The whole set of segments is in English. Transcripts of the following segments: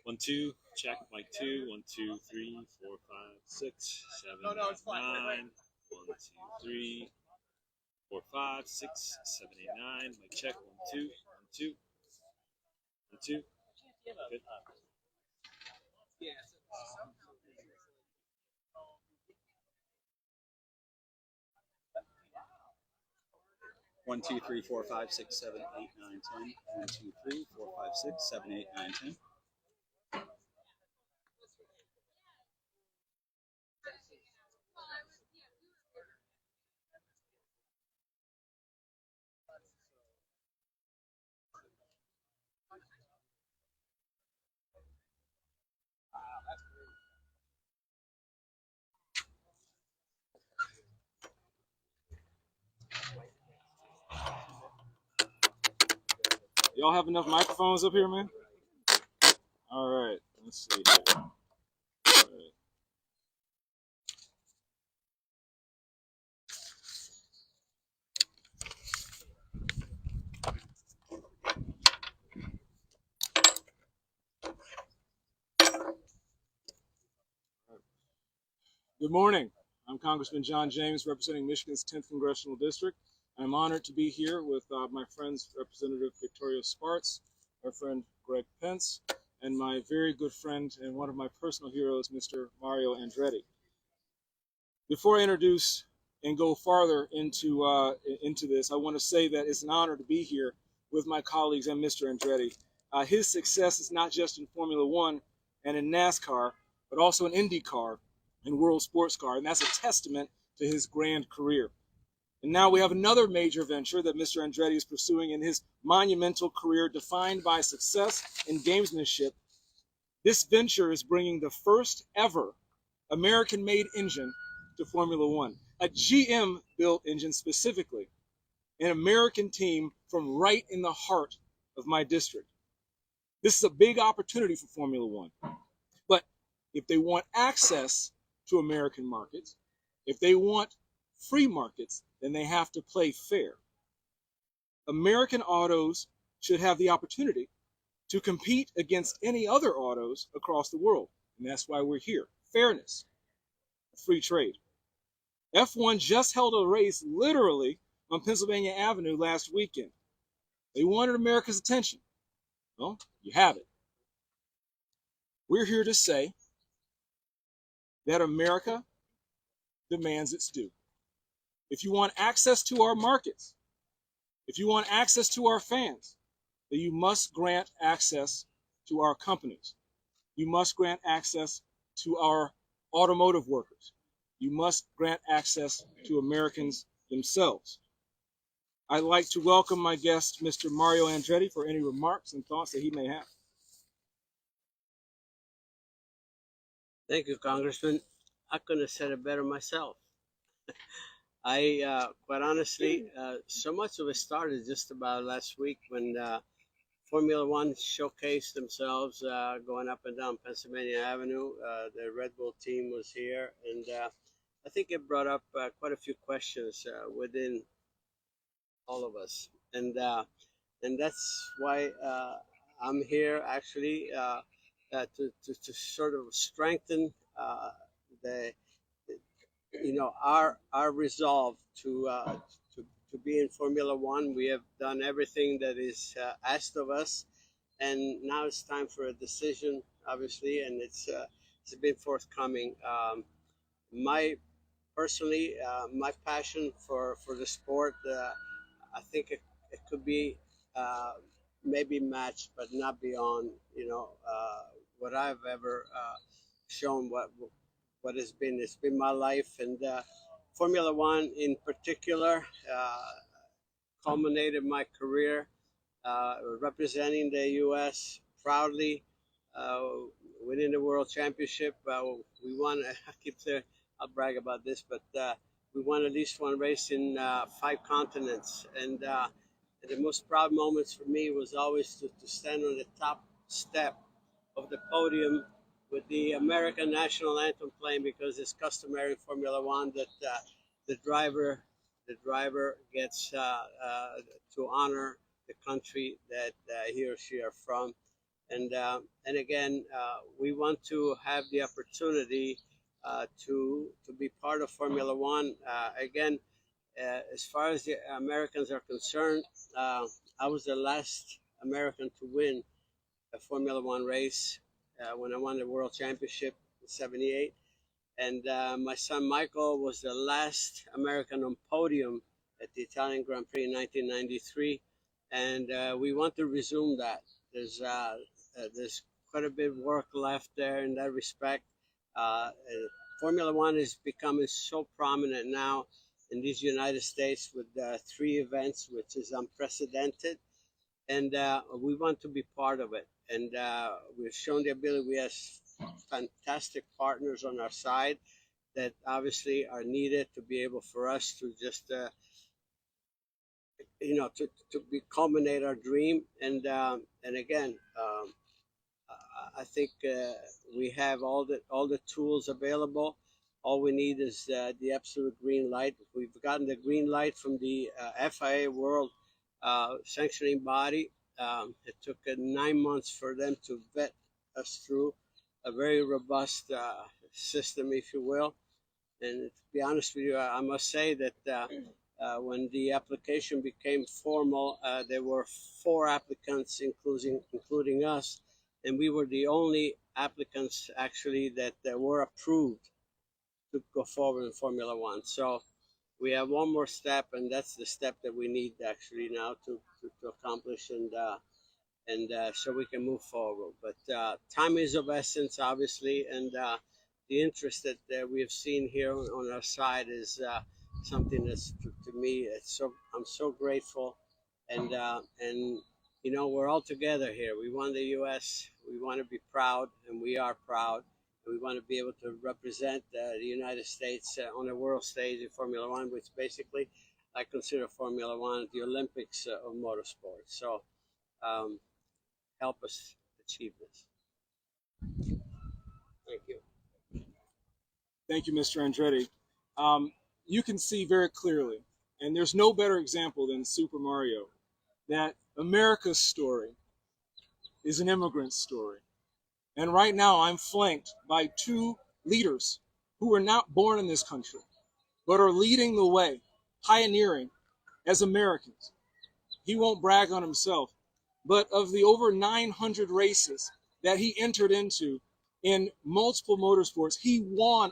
One, two, check, mic two, 1, 2, 3, 4, 5, 6, 7, 8, 9. 1, 2, 3, 4, 5, 6, 7, 8, 9. Mic check, 1, 2, 1, 2, 1, 2. Good. 1, 2, 3, 4, 5, 6, 7, 8, 9, 10. 1, 2, 3, 4, 5, 6, 7, 8, 9, 10. Y'all have enough microphones up here, man? All right, let's see here. All right. Good morning. I'm Congressman John James, representing Michigan's 10th Congressional District. I'm honored to be here with my friends, Representative Victoria Spartz, our friend Greg Pence, and my very good friend and one of my personal heroes, Mr. Mario Andretti. Before I introduce and go farther into this, I want to say that it's an honor to be here with my colleagues and Mr. Andretti. His success is not just in Formula One and in NASCAR, but also in IndyCar and World Sports Car, and that's a testament to his grand career. And now we have another major venture that Mr. Andretti is pursuing in his monumental career defined by success and gamesmanship. This venture is bringing the first ever American-made engine to Formula One, a GM-built engine specifically, an American team from right in the heart of my district. This is a big opportunity for Formula One. But if they want access to American markets, if they want free markets, then they have to play fair. American autos should have the opportunity to compete against any other autos across the world. And that's why we're here. Fairness, free trade. F1 just held a race literally on Pennsylvania Avenue last weekend. They wanted America's attention. Well, you have it. We're here to say that America demands its due. If you want access to our markets, if you want access to our fans, then you must grant access to our companies. You must grant access to our automotive workers. You must grant access to Americans themselves. I'd like to welcome my guest, Mr. Mario Andretti, for any remarks and thoughts that he may have. Thank you, Congressman. I couldn't have said it better myself. Quite honestly, so much of it started just about last week when Formula One showcased themselves going up and down Pennsylvania Avenue. The Red Bull team was here, and I think it brought up quite a few questions within all of us, and that's why I'm here actually to sort of strengthen the our resolve to be in Formula One. We have done everything that is asked of us, and now it's time for a decision, obviously, and it's been forthcoming. My personally, my passion for the sport, I think it could be maybe matched, but not beyond. What I've ever shown. What has been. It's been my life, and Formula One in particular culminated my career representing the U.S. proudly, winning the World Championship. We won. I'll brag about this, but we won at least one race in 5 continents, and the most proud moments for me was always to stand on the top step of the podium with the American national anthem playing, because it's customary in Formula One that the driver gets to honor the country that he or she are from. And again, we want to have the opportunity to be part of Formula One. Again, as far as the Americans are concerned, I was the last American to win a Formula One race when I won the World Championship in '78. And my son Michael was the last American on podium at the Italian Grand Prix in 1993. And we want to resume that. There's quite a bit of work left there in that respect. Formula One is becoming so prominent now in these United States with 3 events, which is unprecedented. And we want to be part of it. And we've shown the ability. We have fantastic partners on our side that obviously are needed to be able for us to just culminate our dream. And again, I think we have all the tools available. All we need is the absolute green light. We've gotten the green light from the FIA World sanctioning body. It took 9 months for them to vet us through a very robust system, if you will. And to be honest with you, I must say that when the application became formal, there were 4 applicants, including us, and we were the only applicants actually that were approved to go forward in Formula One. So we have one more step, and that's the step that we need actually now to accomplish, and so we can move forward. But time is of essence, obviously, and the interest that we have seen here on our side is something that's to me. I'm so grateful, and we're all together here. We want the U.S. We want to be proud, and we are proud. We want to be able to represent the United States on a world stage in Formula One, which basically I consider Formula One the Olympics of motorsport. So help us achieve this. Thank you. Thank you, Mr. Andretti. You can see very clearly, and there's no better example than Super Mario, that America's story is an immigrant story. And right now I'm flanked by 2 leaders who were not born in this country, but are leading the way, pioneering as Americans. He won't brag on himself, but of the over 900 races that he entered into in multiple motorsports, he won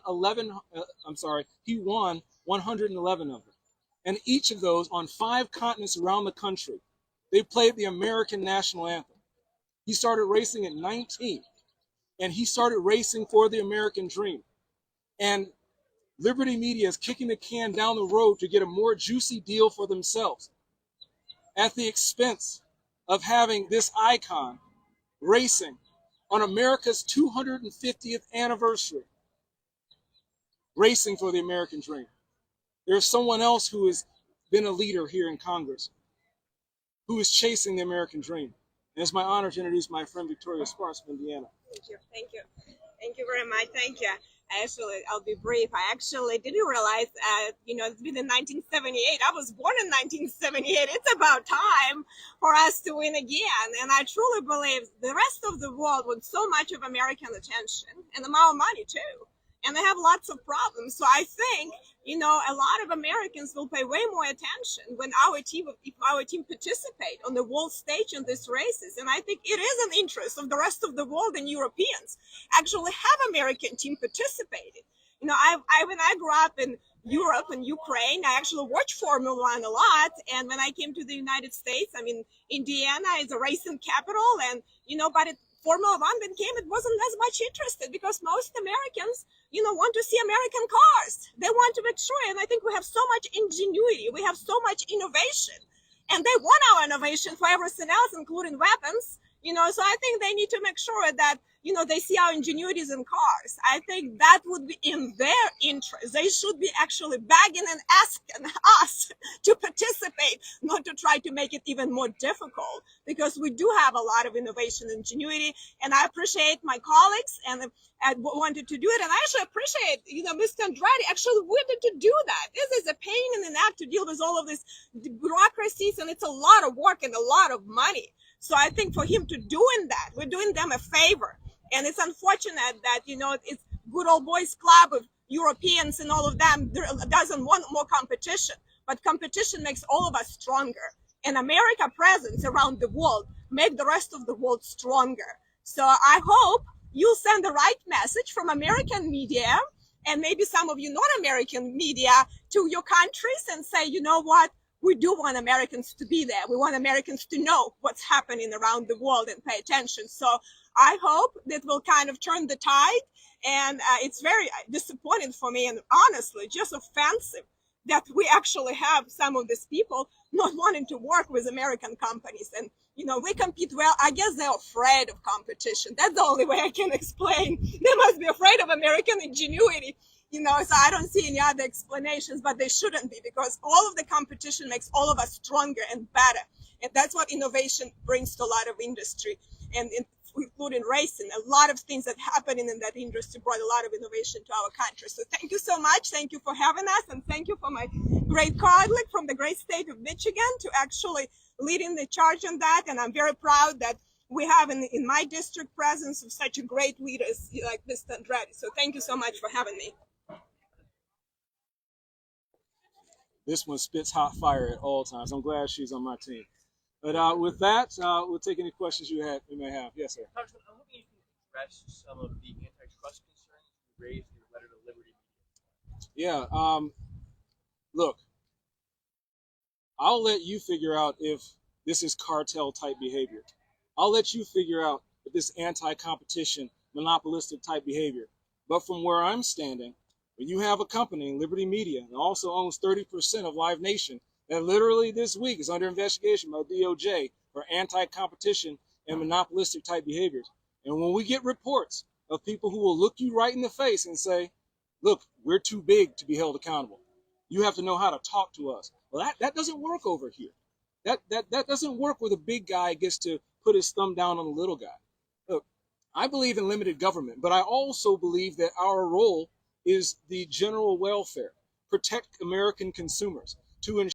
111 of them. And each of those on 5 continents around the country, they played the American national anthem. He started racing at 19, and he started racing for the American dream. And Liberty Media is kicking the can down the road to get a more juicy deal for themselves at the expense of having this icon racing on America's 250th anniversary, racing for the American dream. There's someone else who has been a leader here in Congress who is chasing the American dream. And it's my honor to introduce my friend Victoria Sparks from Indiana. Thank you very much. Thank you. Actually, I'll be brief. I actually didn't realize, it's been in 1978. I was born in 1978. It's about time for us to win again. And I truly believe the rest of the world wants so much of American attention and our money too. And they have lots of problems. So I think, a lot of Americans will pay way more attention when if our team participate on the world stage in these races. And I think it is an interest of the rest of the world and Europeans actually have American team participating. When I grew up in Europe and Ukraine, I actually watched Formula One a lot. And when I came to the United States, Indiana is a racing capital, and, but Formula One it wasn't as much interested because most Americans, want to see American cars. They want to make sure. And I think we have so much ingenuity. We have so much innovation. And they want our innovation for everything else, including weapons. So I think they need to make sure that, they see our ingenuities in cars. I think that would be in their interest. They should be actually begging and asking us to participate, not to try to make it even more difficult, because we do have a lot of innovation and ingenuity. And I appreciate my colleagues and I wanted to do it. And I actually appreciate, Mr. Andretti actually wanted to do that. This is a pain in the neck to deal with all of this bureaucracies, and it's a lot of work and a lot of money. So I think for him to doing that, we're doing them a favor. And it's unfortunate that, it's good old boys club of Europeans and all of them doesn't want more competition. But competition makes all of us stronger. And America presence around the world make the rest of the world stronger. So I hope you'll send the right message from American media and maybe some of you non-American media to your countries and say, you know what? We do want Americans to be there. We want Americans to know what's happening around the world and pay attention. So I hope that will kind of turn the tide. And it's very disappointing for me and honestly just offensive that we actually have some of these people not wanting to work with American companies. And, we compete well. I guess they're afraid of competition. That's the only way I can explain. They must be afraid of American ingenuity. So I don't see any other explanations, but they shouldn't be, because all of the competition makes all of us stronger and better. And that's what innovation brings to a lot of industry, and including racing. A lot of things that happening in that industry brought a lot of innovation to our country. So thank you so much. Thank you for having us. And thank you for my great colleague from the great state of Michigan to actually leading the charge on that. And I'm very proud that we have in my district presence of such a great leaders like Mr. Andretti. So thank you so much for having me. This one spits hot fire at all times. I'm glad she's on my team. But with that, we'll take any questions you may have. Yes, sir. Congressman, I'm hoping you can address some of the antitrust concerns you raised in your letter to Liberty Media. Yeah. Look, I'll let you figure out if this is cartel type behavior. I'll let you figure out if this anti-competition, monopolistic type behavior. But from where I'm standing, when you have a company, Liberty Media, that also owns 30% of Live Nation, that literally this week is under investigation by DOJ for anti-competition and monopolistic type behaviors. And when we get reports of people who will look you right in the face and say, look, we're too big to be held accountable. You have to know how to talk to us. Well, that doesn't work over here. That doesn't work where the big guy gets to put his thumb down on the little guy. Look, I believe in limited government, but I also believe that our role is the general welfare, protect American consumers, to ensure